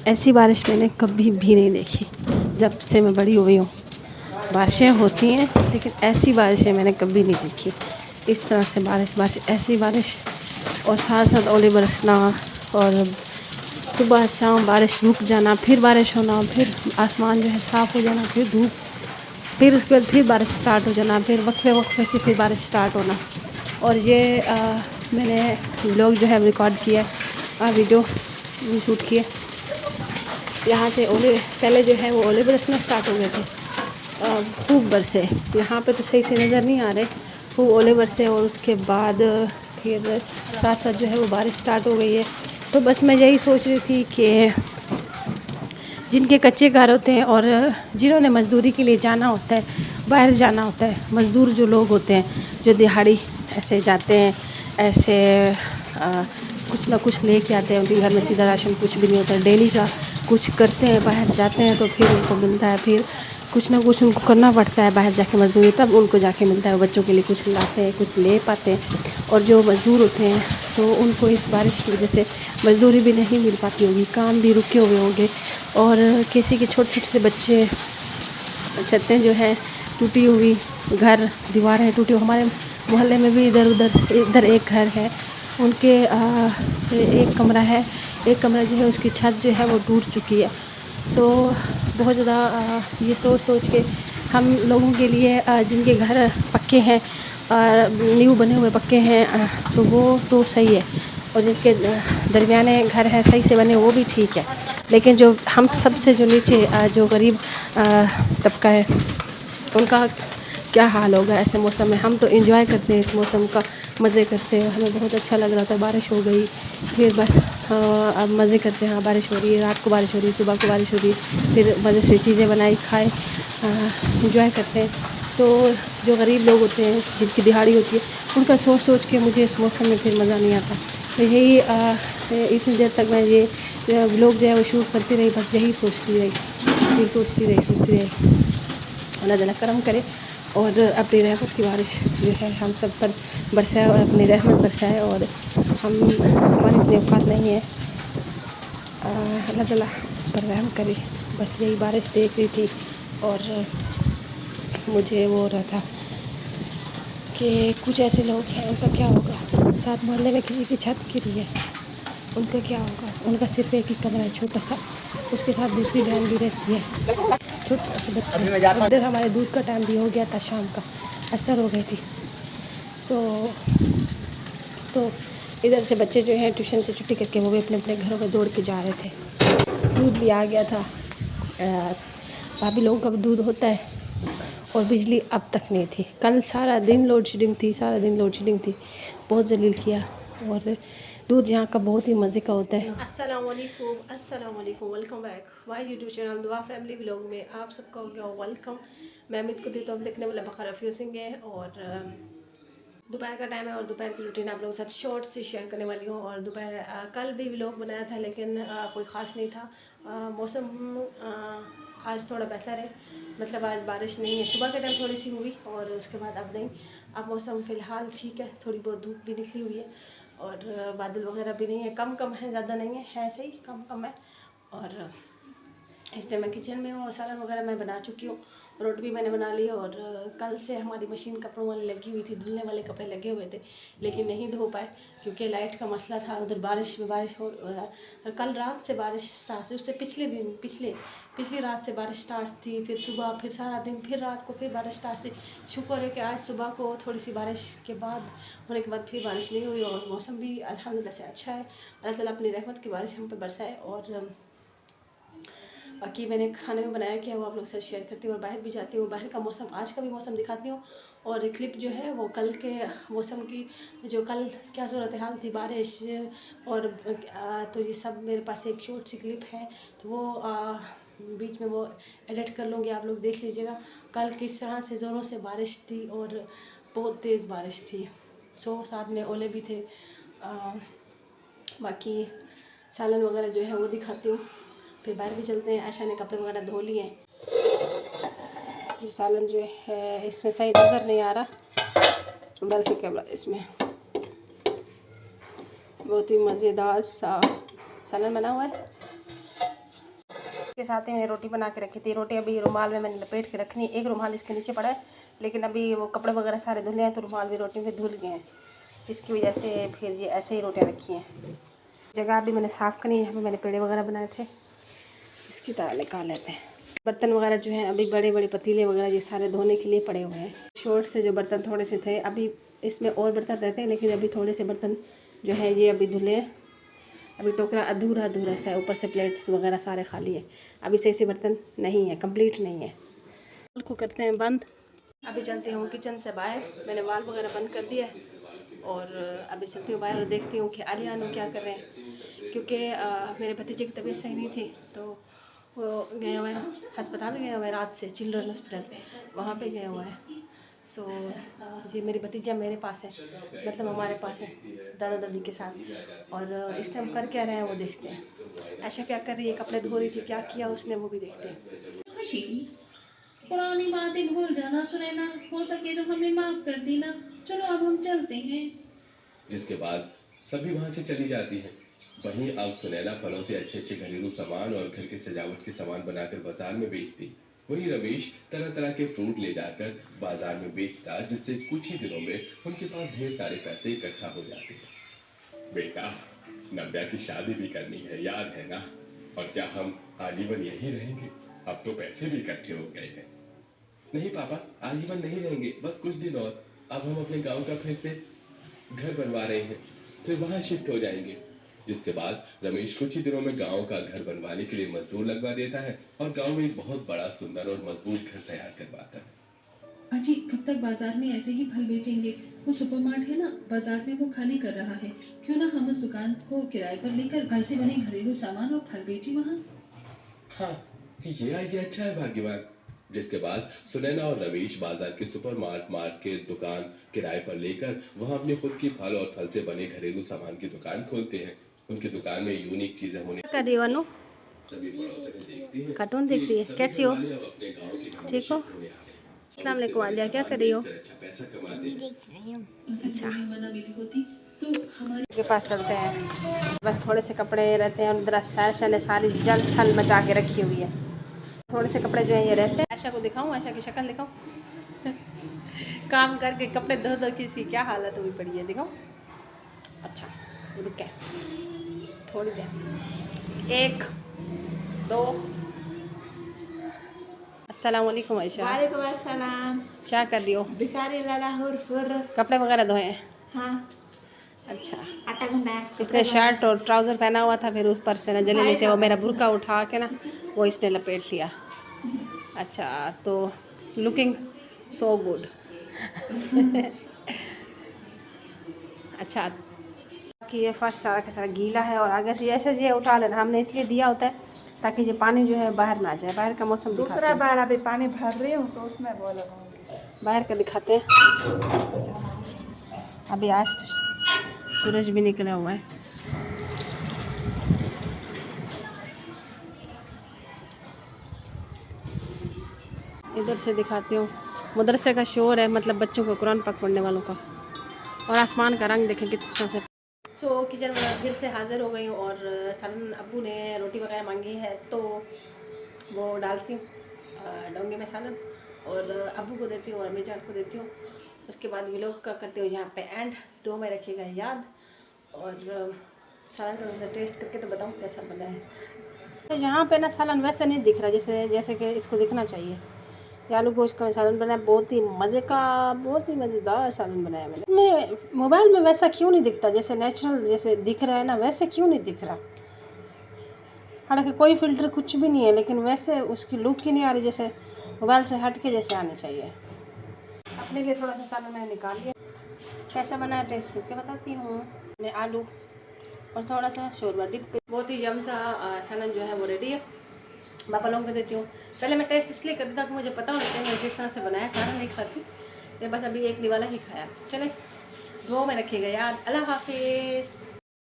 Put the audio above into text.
ऐसी बारिश मैंने कभी भी नहीं देखी जब से मैं बड़ी हुई हूँ। बारिशें होती हैं लेकिन ऐसी बारिशें मैंने कभी नहीं देखी। इस तरह से बारिश ऐसी बारिश और साथ साथ ओले बरसना और सुबह शाम बारिश रुक जाना, फिर बारिश होना, फिर आसमान जो है साफ़ हो जाना, फिर धूप, फिर उसके बाद फिर बारिश स्टार्ट हो जाना, फिर वक्फे से फिर बारिश स्टार्ट होना। और ये मैंने व्लॉग जो है रिकॉर्ड किया, वीडियो शूट किए। यहाँ से ओले पहले जो है वो ओले बरसना स्टार्ट हो गए थे, खूब बरसे। यहाँ पे तो सही से नज़र नहीं आ रहे, खूब ओले बरसे और उसके बाद फिर साथ साथ जो है वो बारिश स्टार्ट हो गई है। तो बस मैं यही सोच रही थी कि जिनके कच्चे घर होते हैं और जिन्होंने मज़दूरी के लिए जाना होता है, बाहर जाना होता है, मज़दूर जो लोग होते हैं जो दिहाड़ी ऐसे जाते हैं, ऐसे कुछ ना कुछ लेके आते हैं, उनके घर में सीधा राशन कुछ भी नहीं होता, डेली का कुछ करते हैं, बाहर जाते हैं तो फिर उनको मिलता है, फिर कुछ ना कुछ उनको करना पड़ता है बाहर जाके मज़दूरी, तब उनको जाके मिलता है। बच्चों के लिए कुछ लाते हैं, कुछ ले पाते हैं। और जो मज़दूर होते हैं तो उनको इस बारिश की वजह से मज़दूरी भी नहीं मिल पाती होगी, काम भी रुके हुए होंगे। और किसी के छोटे छोटे से बच्चे, छतें जो है टूटी हुई, घर दीवारें टूटी हुई। हमारे मोहल्ले में भी इधर एक घर है, उनके एक कमरा है, एक कमरा जो है उसकी छत जो है वो टूट चुकी है। सो बहुत ज़्यादा ये सोच के हम लोगों के लिए जिनके घर पक्के हैं, न्यू बने हुए पक्के हैं, तो वो तो सही है। और जिनके दरमियाने घर हैं सही से बने, वो भी ठीक है। लेकिन जो हम सबसे जो नीचे जो गरीब तबका है, उनका क्या हाल होगा ऐसे मौसम में। हम तो एंजॉय करते हैं इस मौसम का, मज़े करते हैं, हमें बहुत अच्छा लग रहा था। बारिश हो गई, फिर बस अब मज़े करते हैं। हाँ, बारिश हो रही है, रात को बारिश हो रही है, सुबह को बारिश हो रही है, फिर मज़े से चीज़ें बनाई खाए, एंजॉय करते हैं। तो जो गरीब लोग होते हैं, जिनकी दिहाड़ी होती है, उनका सोच के मुझे इस मौसम में फिर मज़ा नहीं आता। तो यही इतनी देर तक मैं ये व्लॉग जो है वो शूट करती रही, बस यही सोचती रही। अल्लाह ताला करम करे और अपनी रहमत की बारिश जो है हम सब पर बरसाए और अपनी रहमत बरसाए। और हमारी इतनी औकात नहीं है, अल्लाह ताला सब पर रहम करे। बस यही बारिश देख रही थी और मुझे वो हो रहा था कि कुछ ऐसे लोग हैं, उनका क्या होगा। साथ मोहल्ले में किसी की छत गिरी है, उनका क्या होगा। उनका सिर्फ एक ही कमरा है छोटा सा, उसके साथ दूसरी बहन भी रहती है, छोटे से बच्चे। इधर हमारे दूध का टाइम भी हो गया था, शाम का असर हो गई थी। तो इधर से बच्चे जो हैं ट्यूशन से छुट्टी करके वो भी अपने अपने घरों में दौड़ के जा रहे थे। दूध भी आ गया था, भाभी लोगों का भी दूध होता है। और बिजली अब तक नहीं थी, कल सारा दिन लोड शेडिंग थी, बहुत जलील किया। और दूध यहाँ का बहुत ही मज़े का होता है। अस्सलाम वालेकुम, welcome back my YouTube channel दुआ फैमिली व्लॉग में आप सबका हो गया वेलकम। मैं उम्मीद करती हूँ तो हम देखने वाले बखैर फ्यूसिंग है। और दोपहर का टाइम है और दोपहर की रूटीन आप लोगों के साथ शॉर्ट से शेयर करने वाली हूँ। और दोपहर कल भी व्लॉग बनाया था लेकिन कोई ख़ास नहीं था। मौसम आज थोड़ा बेहतर है, मतलब आज बारिश नहीं है। सुबह के टाइम थोड़ी सी हुई और उसके बाद अब नहीं। अब मौसम फ़िलहाल ठीक है, थोड़ी बहुत धूप भी निकली हुई है और बादल वगैरह भी नहीं है, कम है, ज़्यादा नहीं है ऐसे ही कम है। और इसलिए मैं किचन में हूँ और सालन वगैरह मैं बना चुकी हूँ, रोटी भी मैंने बना ली। और कल से हमारी मशीन कपड़ों वाली लगी हुई थी, धुलने वाले कपड़े लगे हुए थे लेकिन नहीं धो पाए क्योंकि लाइट का मसला था। उधर बारिश हो कल रात से बारिश स्टार्ट थी, उससे पिछली रात से बारिश स्टार्ट थी, फिर सुबह, फिर सारा दिन, फिर रात को फिर बारिश स्टार्ट थी। शुक्र है कि आज सुबह को थोड़ी सी बारिश के बाद होने के बाद फिर बारिश नहीं हुई और मौसम भी अल्हम्दुलिल्लाह से अच्छा है। अल्लाह ताला अपनी रहमत की बारिश हम पर बरसाए। और बाकी मैंने खाने में बनाया क्या वो आप लोग के साथ शेयर करती हूँ और बाहर भी जाती हूँ। बाहर का मौसम, आज का भी मौसम दिखाती हूँ और क्लिप जो है वो कल के मौसम की, जो कल क्या सूरत हाल थी बारिश और तो ये सब मेरे पास एक शॉर्ट सी क्लिप है, तो वो बीच में वो एडिट कर लूँगी, आप लोग देख लीजिएगा कल किस तरह से ज़ोरों से बारिश थी और बहुत तेज़ बारिश थी। साथ में ओले भी थे। बाकी सालन वगैरह जो है वो दिखाती हूँ, फिर बाहर भी चलते हैं। आयशा ने कपड़े वगैरह धो लिए हैं। ये सालन जो है इसमें सही नज़र नहीं आ रहा, बल्कि कैमरा इसमें बहुत ही मज़ेदार सा सालन बना हुआ है। के साथ ही मैंने रोटी बना के रखी थी। रोटी अभी रुमाल में मैंने लपेट के रखनी है। एक रुमाल इसके नीचे पड़ा है, लेकिन अभी वो कपड़े वगैरह सारे धुले हैं तो रुमाल भी रोटी में धुल गए हैं। इसकी वजह से फिर ये ऐसे ही रोटियाँ रखी हैं। जगह अभी मैंने साफ़ करनी है। यहाँ पे मैंने पेड़े वगैरह बनाए थे, इसकी तरह निकाल लेते हैं। बर्तन वगैरह जो हैं अभी बड़े बड़े पतीले वगैरह ये सारे धोने के लिए पड़े हुए हैं। शॉर्ट से जो बर्तन थोड़े से थे, अभी इसमें और बर्तन रहते हैं, लेकिन अभी थोड़े से बर्तन जो है ये अभी धुले हैं। अभी टोकरा अधूरा अधूरा सा है, ऊपर से प्लेट्स वगैरह सारे खाली है। अभी सही से बर्तन नहीं है, कंप्लीट नहीं है। वाल को करते हैं बंद। अभी चलती हूँ किचन से बाहर। मैंने वाल वगैरह बंद कर दिया है और अभी चलती हूँ बाहर और देखती हूँ कि आलियान क्या कर रहे हैं, क्योंकि मेरे भतीजे की तबीयत सही नहीं थी तो वो गए हुए हैं अस्पताल, गए हुए हैं रात से, चिल्ड्रन हॉस्पिटल वहाँ पे गए हुए हैं। सो ये मेरी भतीजा मेरे पास है, मतलब हमारे पास है दादा दादी के साथ। और इस टाइम कर क्या रहे हैं वो देखते हैं। ऐशा क्या कर रही है, कपड़े धो रही थी, क्या किया उसने वो भी देखते हैं। खुशी, पुरानी बातें भूल जाना सुनैना, हो सके तो हमें माफ कर देना। चलो अब हम चलते हैं। जिसके बाद सभी वहां से चली जाती हैं। वहीं अब सुनैना फलों से अच्छे अच्छे घरेलू सामान और घर के सजावट के सामान बनाकर बाजार में बेचती। वहीं रमेश तरह तरह के फ्रूट ले जाकर बाजार में बेचता, जिससे कुछ ही दिनों में उनके पास ढेर सारे पैसे इकट्ठा हो जाते हैं। बेटा, नव्या की शादी भी करनी है, याद है ना? और क्या हम आजीवन यहीं रहेंगे? अब तो पैसे भी इकट्ठे हो गए हैं। नहीं पापा, आजीवन नहीं रहेंगे, बस कुछ दिन और। अब हम अपने गांव का फिर से घर बनवा रहे हैं, फिर वहां शिफ्ट हो जाएंगे। जिसके बाद रमेश कुछ ही दिनों में गांव का घर बनवाने के लिए मजदूर लगवा देता है और गांव में एक बहुत बड़ा, सुंदर और मजबूत घर तैयार करवाता है। अजी, कब तक बाजार में ऐसे ही फल बेचेंगे? वो सुपरमार्ट है ना बाजार में, वो खाली कर रहा है। क्यों ना हम उस दुकान को किराए पर लेकर घर से बने घरेलू सामान और फल बेचे वहाँ। हाँ, ये आइडिया अच्छा है भाग्यवान। जिसके बाद सुनैना और रमेश बाजार के सुपरमार्ट के दुकान किराए पर लेकर वहां अपनी खुद की फल और फल से बने घरेलू सामान की दुकान खोलते हैं। उनकी दुकान में यूनिक चीजें होने क्या कर रही हो अनु? सभी पड़ोसन देखती हैं कार्टून देख रही है। कि कैसी हो? सभी घरवाले अब अपने गांव के गांव में ठीक हो? शिफ्ट होने आ गए हैं और अस्सलाम उससे वालेकुम बड़े आलिया, क्या सामान कर रही हो? बेचकर अच्छा पैसा कमाते हैं। अच्छा, मना भी होती तो हमारे के पास चलते हैं। बस थोड़े से कपड़े रहते हैं और इधर आयशा ने सारी जल थल मचा के रखी हुई है। थोड़े से कपड़े जो हैं ये रहते हैं। आयशा को दिखाऊं, आयशा की शक्ल दिखाऊं? काम करके कपड़े धो धो के इसकी क्या हालत हुई पड़ी है, दिखाऊं? अच्छा रुके थोड़ी देर, 1 2। अस्सलाम वालेकुम आयशा। वालेकुम अस्सलाम। क्या कर रही हो? भिखारी लाला हुर कपड़े वगैरह धोए हैं? हाँ, अच्छा। आटा गूंदा है। इसने शर्ट और ट्राउज़र पहना हुआ था, फिर ऊपर से ना जल्दी से वो मेरा बुर्का उठा के ना वो इसने लपेट लिया। अच्छा, तो लुकिंग सो गुड। अच्छा, कि ये फर्श सारा का सारा गीला है और आगे से ऐसे ये उठा लेना, हमने इसलिए दिया होता है ताकि ये पानी जो है बाहर ना जाए। बाहर का मौसम दिखाते दूसरा हैं, बार अभी पानी भर रही हूँ तो उसमें वो लगाऊंगी। बाहर का दिखाते हैं। अभी आज तो सूरज भी निकला हुआ है। इधर से दिखाती हूँ, मदरसे का शोर है, मतलब बच्चों को कुरान पाक पढ़ने वालों का। और आसमान का रंग देखें कितना से। सो किचन में फिर से हाज़िर हो गई हूँ और सालन अब्बू ने रोटी वगैरह मांगी है तो वो डालती हूँ डोंगे में सालन और अब्बू को देती हूँ और अम्मी जान को देती हूँ। उसके बाद व्लॉग का करती हूँ यहाँ पे एंड। दो में रखिएगा याद और सालन का टेस्ट करके तो बताऊँ कैसा बना है। तो यहाँ पे ना सालन वैसे नहीं दिख रहा जैसे कि इसको दिखना चाहिए। ये आलू गोश्त का सालन बनाया, बहुत ही मज़े का, बहुत ही मज़ेदार सालन बनाया मैंने। इसमें मोबाइल में वैसा क्यों नहीं दिखता, जैसे नेचुरल जैसे दिख रहा है ना वैसे क्यों नहीं दिख रहा। हालांकि कोई फ़िल्टर कुछ भी नहीं है, लेकिन वैसे उसकी लुक ही नहीं आ रही जैसे मोबाइल से हट के जैसे आनी चाहिए। अपने लिए थोड़ा सा सालन मैंने निकाल लिया। कैसा बना टेस्ट करके बताती हूँ। मैंने आलू और थोड़ा सा शोरबा डिप, बहुत ही यम सा सालन जो है वो रेडी है। पापा लोगों को देती हूँ। पहले मैं टेस्ट इसलिए करती था कि मुझे पता होना चाहिए किस तरह से बनाया, सारा नहीं खाती मैं, बस अभी एक निवाला ही खाया। चले, दुआ में रखिएगा याद। अल्लाह हाफिज़।